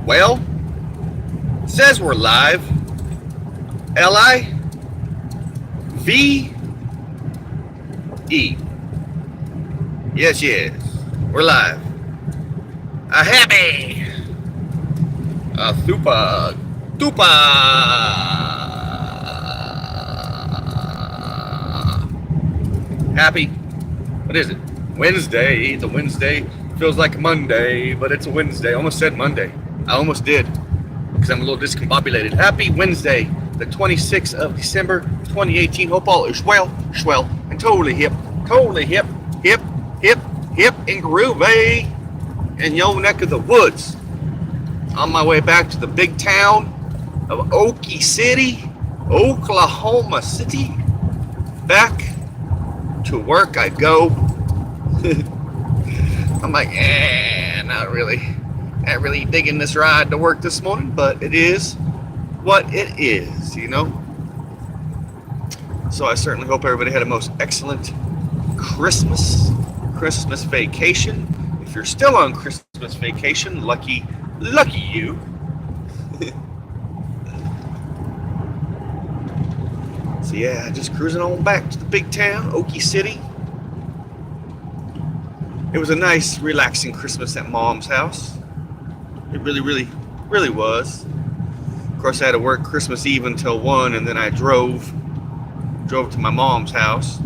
Well, it says we're live. Live. Yes, yes. We're live. A happy. A super. Duper. Happy. What is it? Wednesday. It's a Wednesday. Feels like a Monday, but it's a Wednesday. I almost said Monday. I almost did. Because I'm a little discombobulated. Happy Wednesday, the 26th of December, 2018. Hope all is well, and totally hip, hip, and groovy in your neck of the woods. On my way back to the big town of Okie City, Oklahoma City. Back to work I go. I'm like, not really digging this ride to work this morning, but it is what it is, you know. So I certainly hope everybody had a most excellent Christmas vacation. If you're still on Christmas vacation, lucky you. So yeah, just cruising on back to the big town, Okie City. It was a nice, relaxing Christmas at Mom's house. It really was. Of course, I had to work Christmas Eve until 1, and then I drove to my mom's house.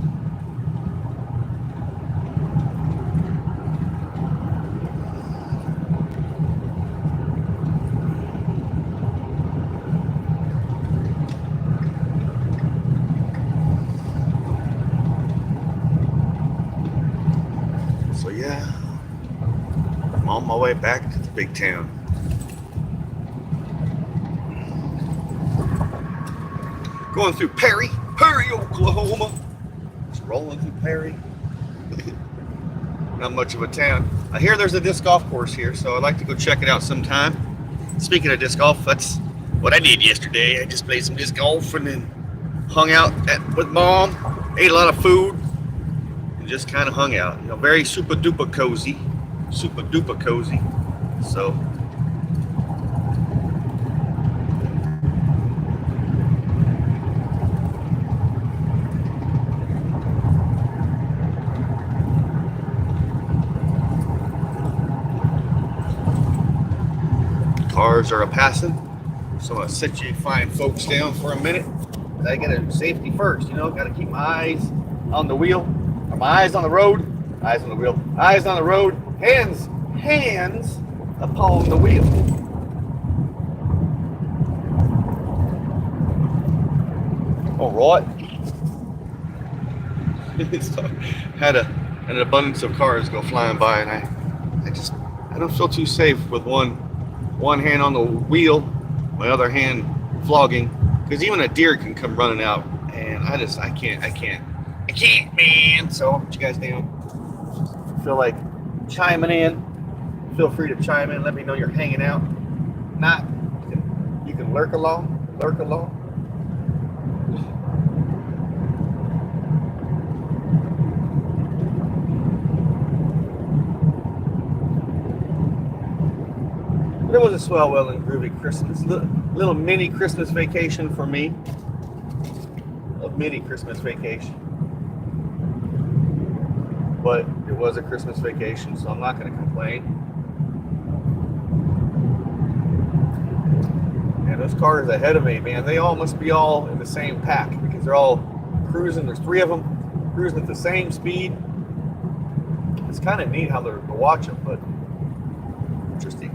So yeah, I'm on my way back to the big town. Going through Perry, Oklahoma. Just rolling through Perry. Not much of a town. I hear there's a disc golf course here, so I'd like to go check it out sometime. Speaking of disc golf, that's what I did yesterday. I just played some disc golf and then hung out with Mom, ate a lot of food, and just kind of hung out. You know, very super duper cozy. So cars are a passing, so I'm gonna set you fine folks down for a minute. I gotta safety first, you know. Gotta keep my eyes on the wheel, or my eyes on the road, eyes on the wheel, eyes on the road, hands upon the wheel. All right. So, had an abundance of cars go flying by, and I don't feel too safe with one hand on the wheel, my other hand flogging, because even a deer can come running out, and I can't, man. So I'll put you guys down. Feel like chiming in, feel free to chime in. Let me know you're hanging out. Not, you can lurk along. But it was a swell, well and groovy Christmas. Little mini Christmas vacation for me. A mini Christmas vacation. But it was a Christmas vacation, so I'm not going to complain. And those cars ahead of me, man, they all must be all in the same pack, because they're all cruising. There's 3 of them cruising at the same speed. It's kind of neat how they're watching, but interesting.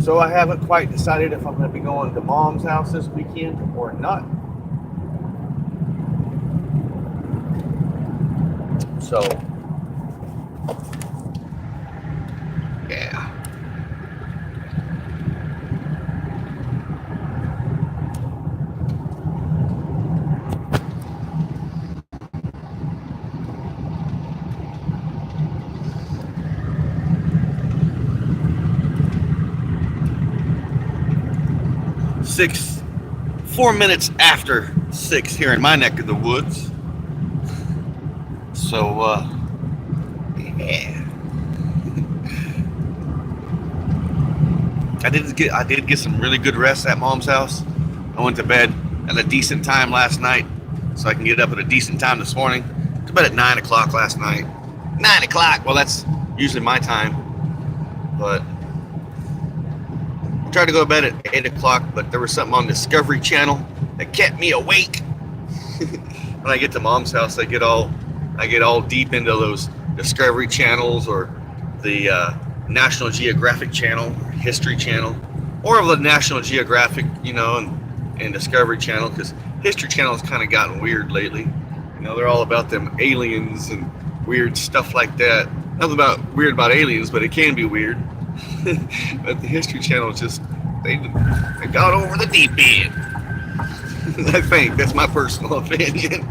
So I haven't quite decided if I'm going to be going to Mom's house this weekend or not. So, yeah. 4 minutes after 6 here in my neck of the woods. So, yeah. I did get some really good rest at Mom's house. I went to bed at a decent time last night, so I can get up at a decent time this morning. To bed at 9 o'clock last night. 9 o'clock. Well, that's usually my time, but I tried to go to bed at 8 o'clock, but there was something on Discovery Channel that kept me awake. When I get to Mom's house, I get all deep into those Discovery Channels or the National Geographic Channel, or History Channel, or the National Geographic, and Discovery Channel, because History Channel has kind of gotten weird lately. They're all about them aliens and weird stuff like that. Nothing weird about aliens, but it can be weird. But the History Channel just, they got over the deep end. I think that's my personal opinion.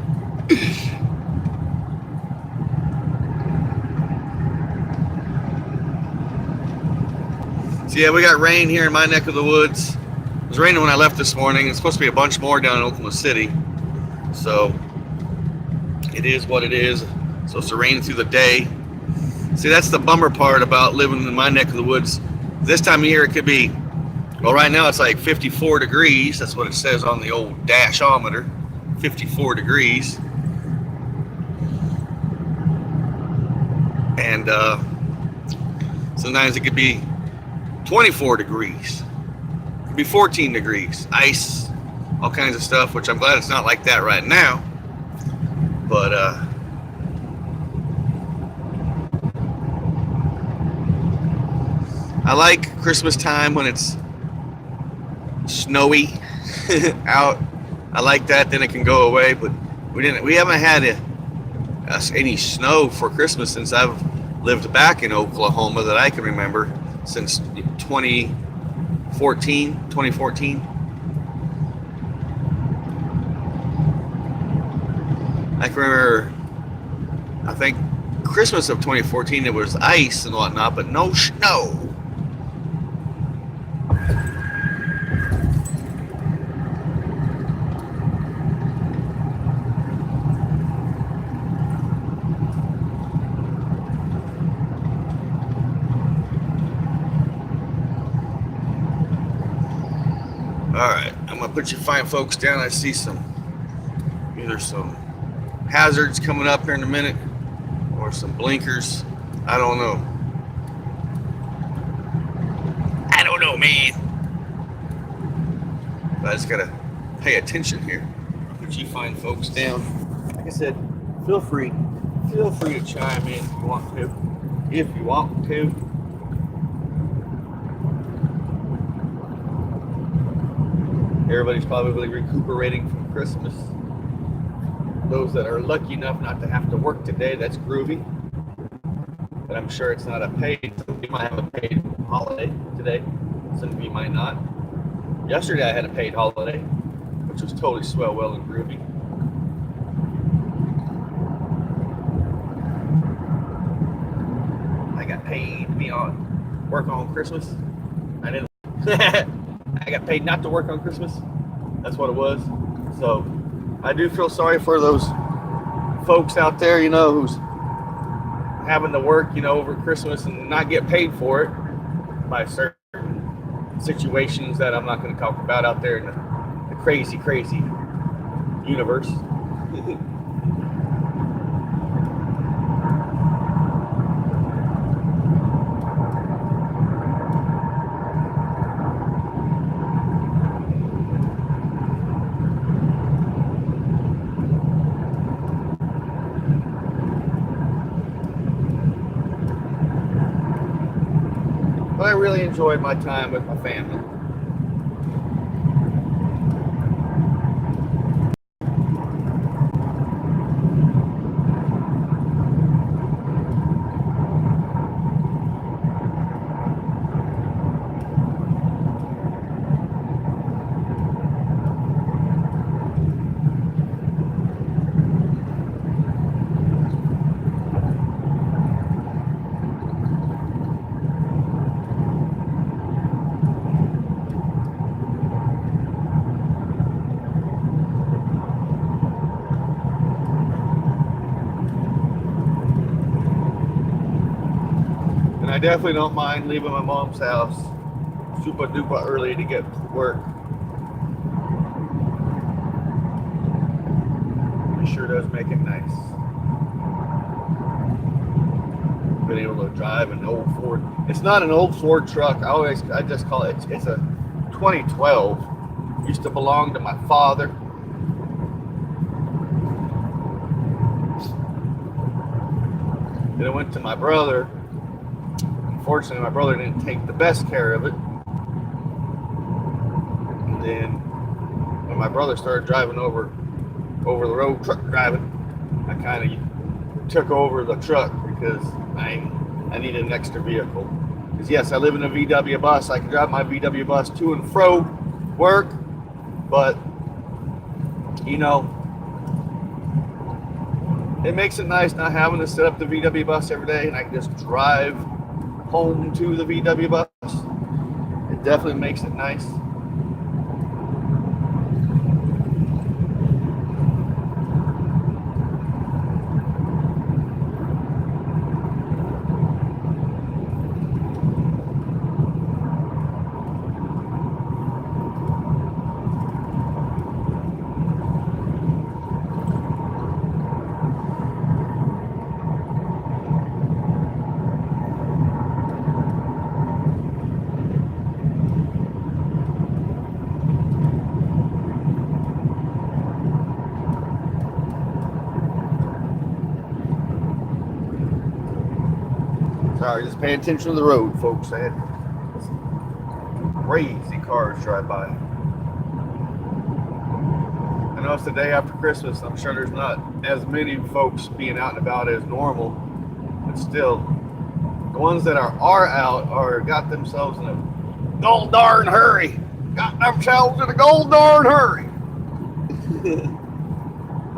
So yeah, we got rain here in my neck of the woods. It was raining when I left this morning. It's supposed to be a bunch more down in Oklahoma City. So it is what it is. So it's raining through the day. See, that's the bummer part about living in my neck of the woods. This time of year it could be, well, right now it's like 54 degrees. That's what it says on the old dashometer. 54 degrees. And sometimes it could be 24 degrees. It could be 14 degrees. Ice, all kinds of stuff, which I'm glad it's not like that right now. But I like Christmas time when it's snowy out. I like that. Then it can go away. But we haven't had any snow for Christmas since I've lived back in Oklahoma that I can remember, since 2014. I can remember, I think Christmas of 2014 it was ice and whatnot, but no snow. Alright, I'm going to put you fine folks down. I see either some hazards coming up here in a minute or some blinkers. I don't know. Man. But I just got to pay attention here. Put you fine folks down. Like I said, feel free to chime in if you want to. Everybody's probably recuperating from Christmas. Those that are lucky enough not to have to work today, that's groovy. But I'm sure it's not a paid. Some of you might have a paid holiday today. Some of you might not. Yesterday I had a paid holiday, which was totally swell, well, and groovy. I got paid to be work on Christmas. I didn't. I got paid not to work on Christmas. That's what it was. So I do feel sorry for those folks out there, who's having to work, over Christmas and not get paid for it by certain situations that I'm not going to talk about out there in the crazy universe. But I really enjoyed my time with my family. I definitely don't mind leaving my mom's house super duper early to get to work. It sure does make it nice. Been able to drive an old Ford. It's not an old Ford truck. I just call it. It's a 2012. Used to belong to my father. Then it went to my brother. Unfortunately, my brother didn't take the best care of it. And then when my brother started driving over the road truck driving, I kind of took over the truck because I needed an extra vehicle. Because yes, I live in a VW bus. I can drive my VW bus to and fro work, but you know, it makes it nice not having to set up the VW bus every day, and I can just drive home to the VW bus. It definitely makes it nice. Sorry, just paying attention to the road, folks. I had crazy cars drive by. I know it's the day after Christmas. I'm sure there's not as many folks being out and about as normal, but still, the ones that are out are got themselves in a gold darn hurry. Got themselves in a gold darn hurry.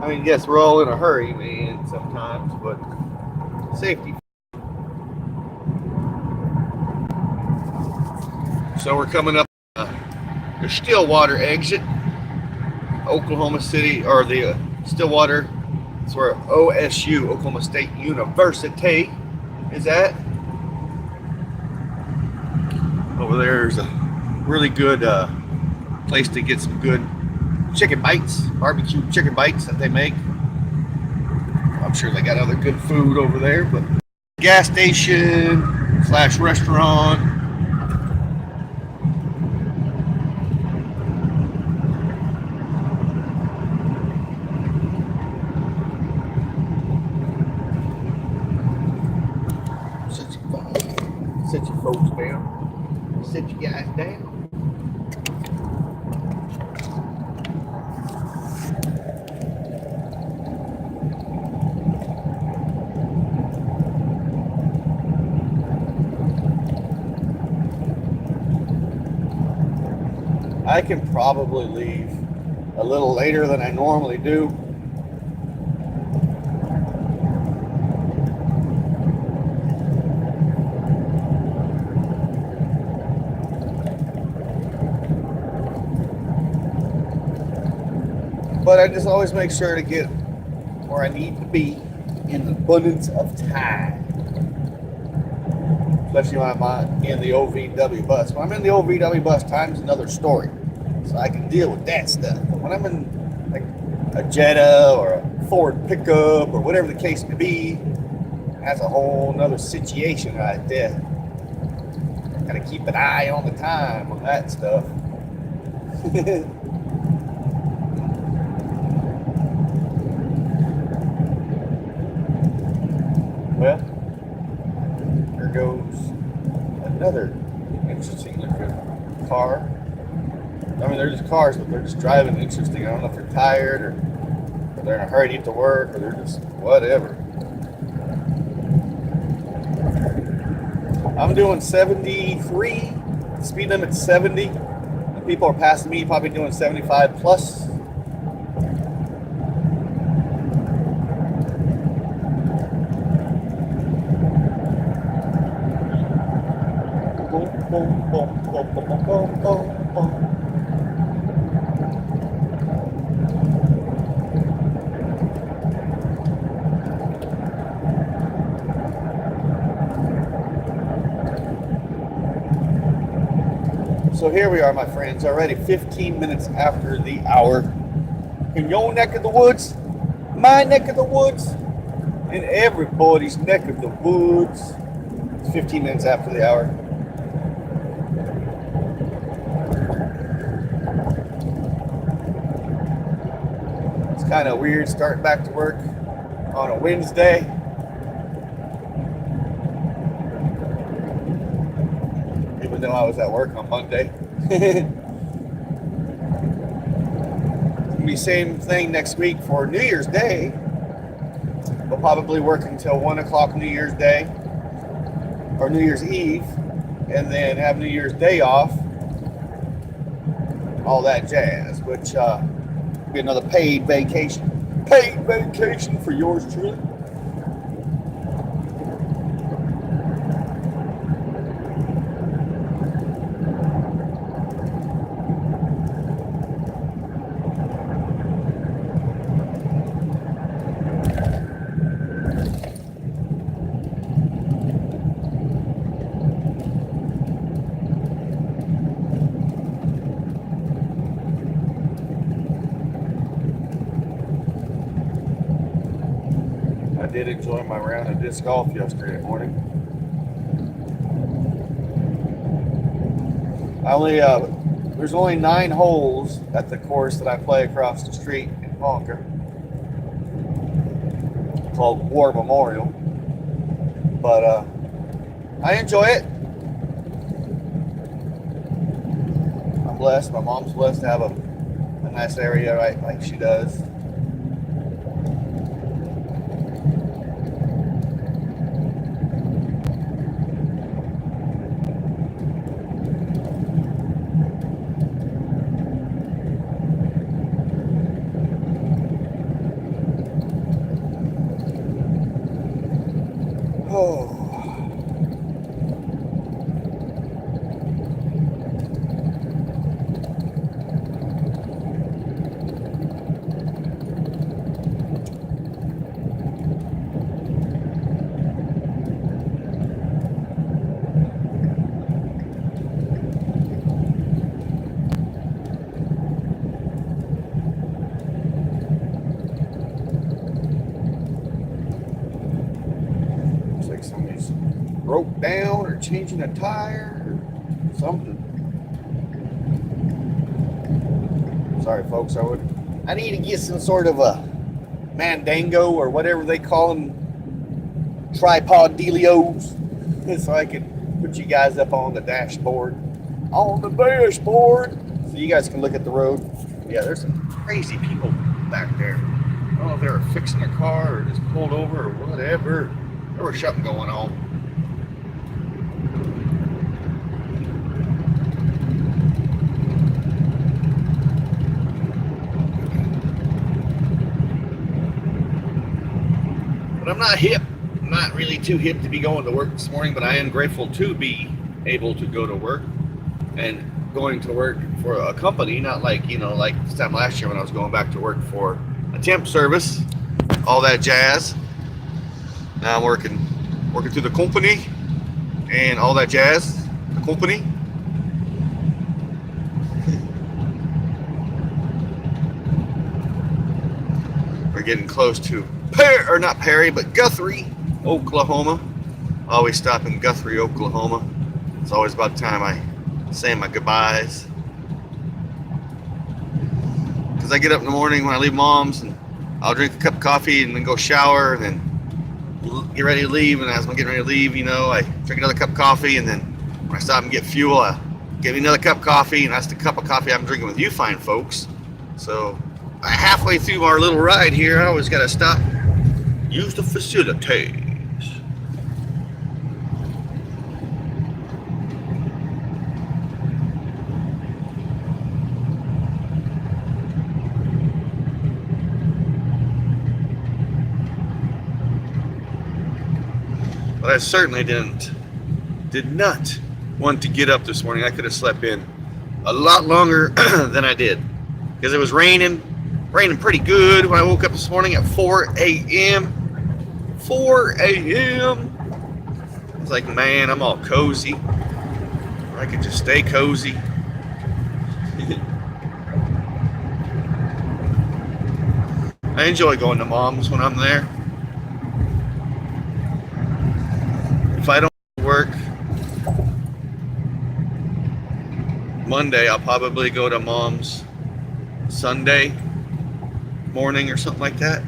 I mean, yes, we're all in a hurry, man, sometimes, but safety. So we're coming up the Stillwater exit, Oklahoma City, or the Stillwater. It's where OSU, Oklahoma State University, is at. Over there's a really good place to get some good chicken bites, barbecue chicken bites that they make. I'm sure they got other good food over there, but gas station / restaurant. Sit you folks down. Sit you guys down. I can probably leave a little later than I normally do. But I just always make sure to get where I need to be in the abundance of time. Especially when I'm in the OVW bus. When I'm in the OVW bus, time's another story. So I can deal with that stuff. But when I'm in like a Jetta or a Ford pickup or whatever the case may be, that's a whole nother situation right there. Gotta keep an eye on the time on that stuff. Well, here goes another interesting looking car. I mean, they're just cars, but they're just driving interesting. I don't know if they're tired or they're in a hurry to get to work or they're just whatever. I'm doing 73. The speed limit's 70. The people are passing me, probably doing 75 plus. So here we are, my friends, already 15 minutes after the hour. In your neck of the woods, my neck of the woods, and everybody's neck of the woods. It's 15 minutes after the hour. It's kind of weird starting back to work on a Wednesday. Even though I was at work on Monday. It's gonna be same thing next week for New Year's Day. We'll probably work until 1 o'clock New Year's Day or New Year's Eve, and then have New Year's Day off. All that jazz, which be another paid vacation. Paid vacation for yours truly. I did enjoy my round of disc golf yesterday morning. There's only 9 holes at the course that I play across the street in Ponca, called War Memorial. But I enjoy it. I'm blessed. My mom's blessed to have a nice area right like she does. Oh. Somebody's broke down or changing a tire or something. Sorry, folks. I need to get some sort of a Mandango or whatever they call them, tripod dealios, so I can put you guys up on the dashboard. On the dashboard, so you guys can look at the road. Yeah, there's some crazy people back there. I don't know if they were fixing their car or just pulled over or whatever. There was something going on. But I'm not hip. I'm not really too hip to be going to work this morning, but I am grateful to be able to go to work and going to work for a company, not like, like this time last year when I was going back to work for a temp service, all that jazz. Now I'm working through the company and all that jazz. The company. We're getting close to Guthrie, Oklahoma. I always stop in Guthrie, Oklahoma. It's always about time I say my goodbyes. Because I get up in the morning when I leave Mom's and I'll drink a cup of coffee and then go shower and then get ready to leave. And as I'm getting ready to leave, I drink another cup of coffee, and then when I stop and get fuel, I get me another cup of coffee, and that's the cup of coffee I'm drinking with you fine folks. So halfway through our little ride here, I always got to stop, use the facilities. But I certainly did not want to get up this morning. I could have slept in a lot longer than I did, because it was raining pretty good when I woke up this morning at 4 a.m. 4 a.m. I was like, man, I'm all cozy. I could just stay cozy. I enjoy going to Mom's when I'm there. If I don't work Monday, I'll probably go to Mom's Sunday morning or something like that.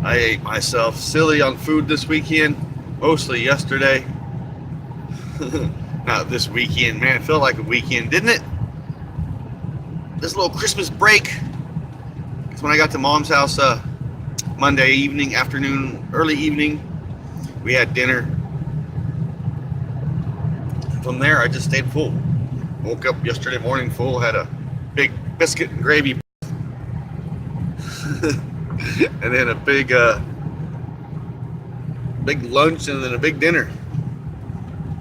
I ate myself silly on food this weekend, mostly yesterday. Not this weekend, man. It felt like a weekend, didn't it? This little Christmas break. It's when I got to Mom's house Monday evening, afternoon, early evening. We had dinner. From there, I just stayed full. Woke up yesterday morning full, had a big biscuit and gravy. And then a big lunch and then a big dinner.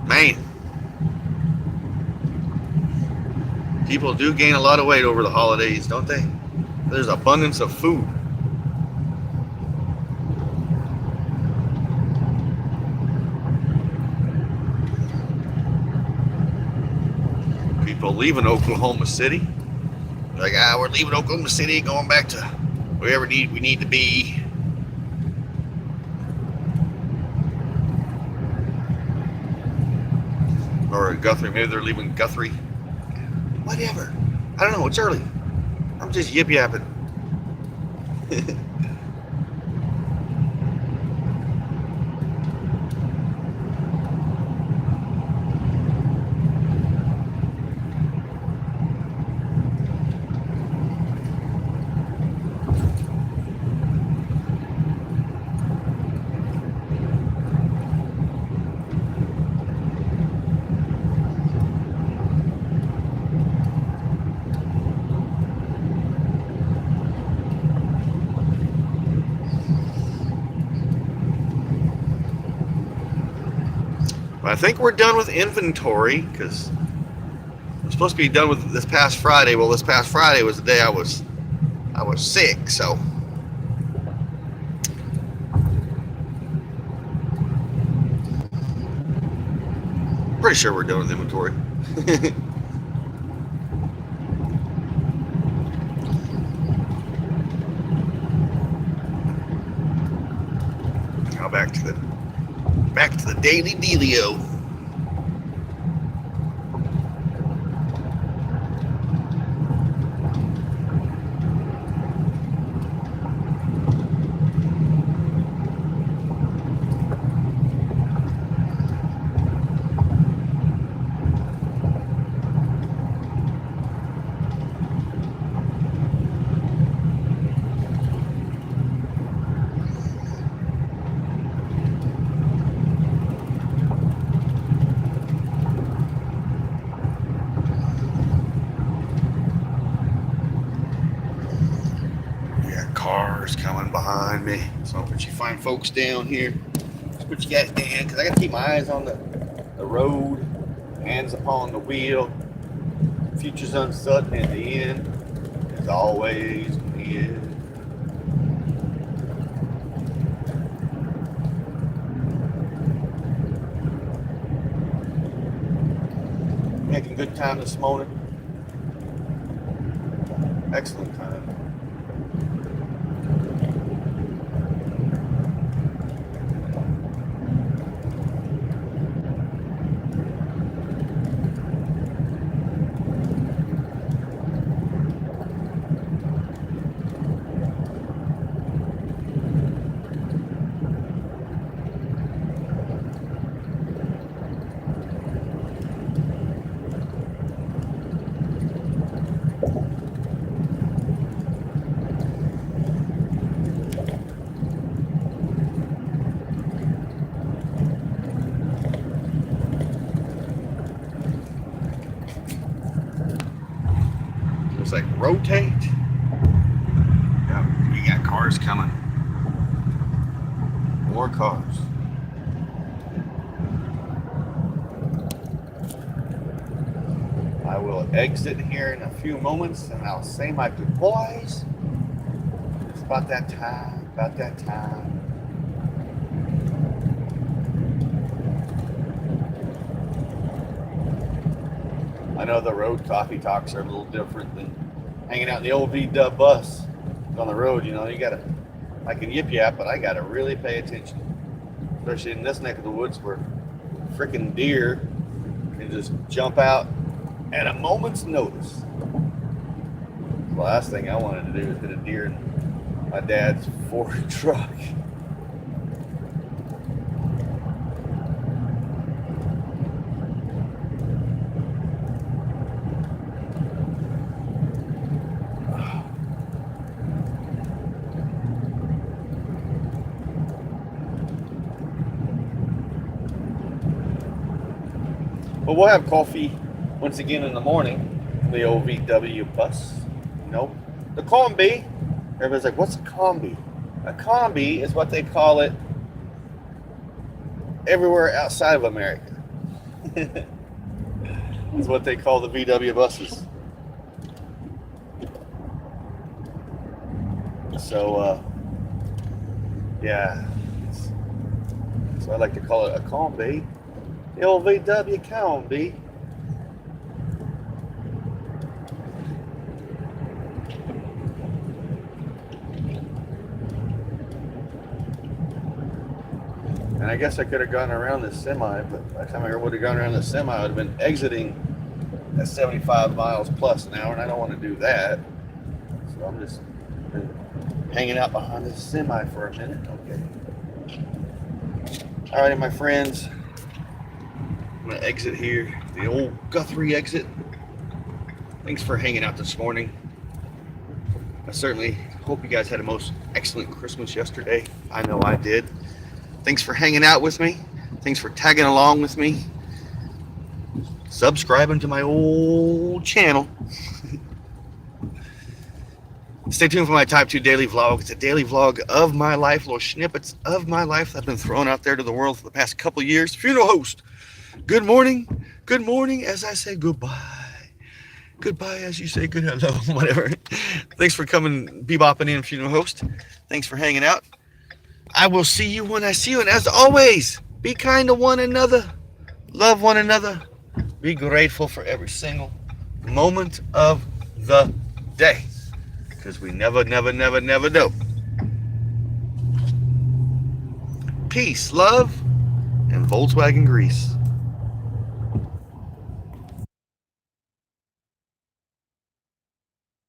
Man, people do gain a lot of weight over the holidays, don't they? There's abundance of food. People leaving Oklahoma City. Like, we're leaving Oklahoma City, going back to wherever we need to be. Or Guthrie, maybe they're leaving Guthrie. Whatever. I don't know, it's early. I'm just yip-yapping. I think we're done with inventory because we're supposed to be done with this past Friday. Well, this past Friday was the day I was sick, so pretty sure we're done with inventory. Now back to the daily dealio. Coming behind me, so but you find folks down here, just put you guys down because I got to keep my eyes on the road, hands upon the wheel. Future's uncertain at the end, as always is. Making good time this morning. Excellent time. rotate. Yeah, you got cars coming. More cars. I will exit here in a few moments and I'll say my goodbyes. It's about that time, about that time. I know the road coffee talks are a little different than hanging out in the old V-Dub bus on the road. You know, I can yip yap, but I gotta really pay attention. Especially in this neck of the woods where freaking deer can just jump out at a moment's notice. The last thing I wanted to do was hit a deer in my dad's Ford truck. But we'll have coffee once again in the morning. The old VW bus. Nope. The combi. Everybody's like, what's a combi? A combi is what they call it everywhere outside of America. Is what they call the VW buses. So, yeah. So I like to call it a combi. The old VW combi. And I guess I could have gone around this semi, but by the time I would have gone around the semi, I would have been exiting at 75 miles plus an hour, and I don't want to do that. So I'm just hanging out behind this semi for a minute. Okay. All right, my friends. I'm going to exit here, the old Guthrie exit. Thanks for hanging out this morning. I certainly hope you guys had a most excellent Christmas yesterday. I know I did. Thanks for hanging out with me. Thanks for tagging along with me. Subscribing to my old channel. Stay tuned for my Type 2 daily vlog. It's a daily vlog of my life, little snippets of my life that I've been throwing out there to the world for the past couple years. Funeral host. Good morning as I say goodbye. Goodbye as you say good hello, whatever. Thanks for coming, bebopping in, funeral host. Thanks for hanging out. I will see you when I see you. And as always, be kind to one another. Love one another. Be grateful for every single moment of the day. Because we never know. Peace, love, and Volkswagen grease.